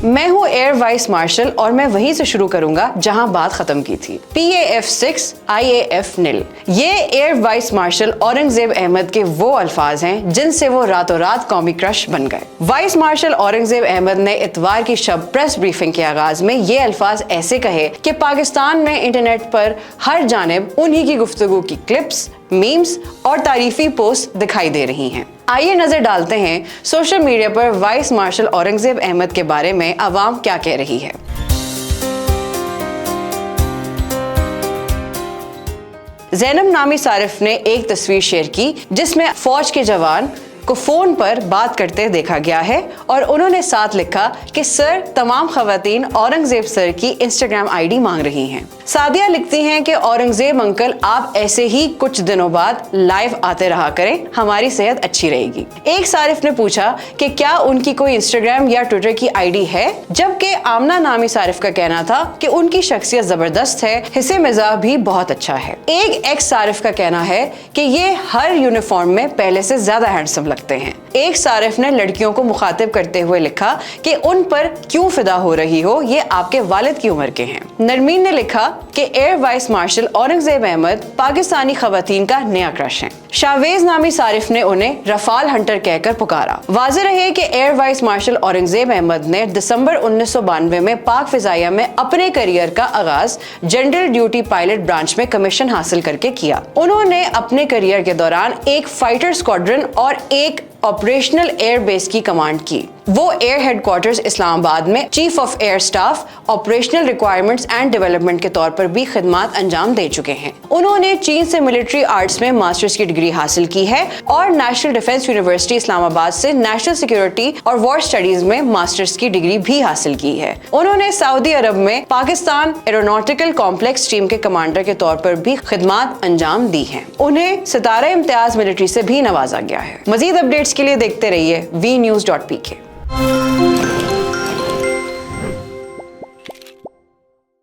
मैं हूँ air vice martial और मैं वहीं से शुरू करूंगा जहां बात खत्म की थी। PAF-6 IAF NIL, ये air vice marshal Aurangzeb Ahmad के वो अल्फाज हैं जिनसे वो रातों रात कौमी क्रश बन गए। वाइस मार्शल औरंगजेब अहमद ने इतवार की शब प्रेस ब्रीफिंग के आगाज में ये अल्फाज ऐसे कहे कि पाकिस्तान में इंटरनेट पर हर जानिब उन्हीं की गुफ्तगू की क्लिप्स, मीम्स और तारीफी पोस्ट दिखाई दे रही हैं। आइए नजर डालते हैं सोशल मीडिया पर वाइस मार्शल औरंगजेब अहमद के बारे में अवाम क्या कह रही है। ज़ैनब नामी सारिफ ने एक तस्वीर शेयर की जिसमें फौज के जवान को फोन पर बात करते देखा गया है और उन्होंने साथ लिखा कि सर, तमाम खवातीन औरंगजेब सर की इंस्टाग्राम आईडी मांग रही हैं। सादिया लिखती हैं कि औरंगजेब अंकल, आप ऐसे ही कुछ दिनों बाद लाइव आते रहा करें, हमारी सेहत अच्छी रहेगी। एक सारिफ ने पूछा कि क्या उनकी कोई इंस्टाग्राम या ट्विटर की आईडी है, जबकि आमना नामी सारिफ का कहना था कि उनकी शख्सियत जबरदस्त है, हिस्से मिजाज भी बहुत अच्छा है। एक एक्स सारिफ का कहना है कि ये हर यूनिफॉर्म में पहले से ज्यादा हैंडसम लगते हैं। एक सारिफ ने लड़कियों को मुखातिब करते हुए लिखा कि उन पर क्यों फिदा हो रही हो, ये आपके वालिद की उम्र के हैं। नरमीन ने लिखा कि air vice marshal Aurangzeb Ahmed Pakistani खवातीन का नया क्रश हैं। शाहवेज नामी सारिफ ने उन्हें रफाल हंटर कहकर पुकारा। वाज़ेह रहे कि air vice marshal Aurangzeb Ahmad ने दिसंबर 1992 में पाक फिजाइया में अपने करियर का आगाज जनरल ड्यूटी पायलट ब्रांच में कमीशन हासिल करके किया। उन्होंने अपने करियर के दौरान एक फाइटर स्क्वाड्रन और एक ऑपरेशनल एयर बेस की कमांड की। वो एयर हेडक्वार्टर्स इस्लामाबाद में chief of air staff operational requirements and development के तौर पर भी खिदमत अंजाम दे चुके हैं। उन्होंने चीन से मिलिट्री आर्ट्स में मास्टर्स की डिग्री हासिल की है और नेशनल डिफेंस यूनिवर्सिटी इस्लामाबाद से नेशनल सिक्योरिटी और वॉर स्टडीज में मास्टर्स की डिग्री भी हासिल की है। उन्होंने सऊदी अरब में पाकिस्तान एरोनॉटिकल कॉम्प्लेक्स टीम के कमांडर के तौर पर भी खिदमत अंजाम दी है। उन्हें सितारा इम्तियाज मिलिट्री से भी नवाजा गया है। मजीद अपडेट्स के लिए देखते रहिए vnews.pk।